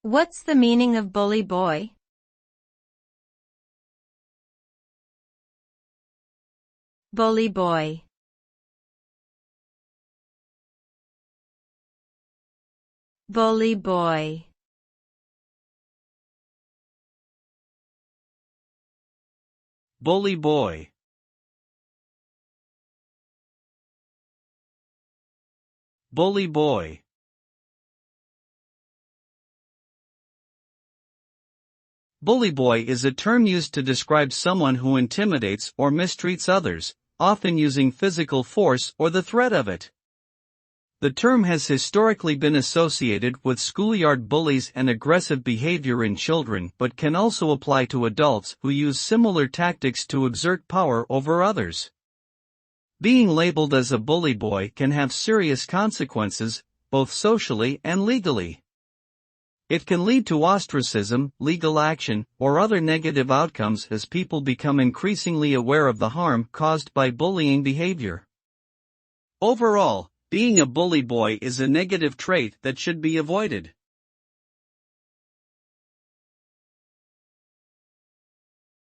What's the meaning of bully boy? Bully boy. Bully boy. Bully boy. Bully boy. Bully boy is a term used to describe someone who intimidates or mistreats others, often using physical force or the threat of it. The term has historically been associated with schoolyard bullies and aggressive behavior in children, but can also apply to adults who use similar tactics to exert power over others. Being labeled as a bully boy can have serious consequences, both socially and legally. It can lead to ostracism, legal action, or other negative outcomes as people become increasingly aware of the harm caused by bullying behavior. Overall, being a bully boy is a negative trait that should be avoided.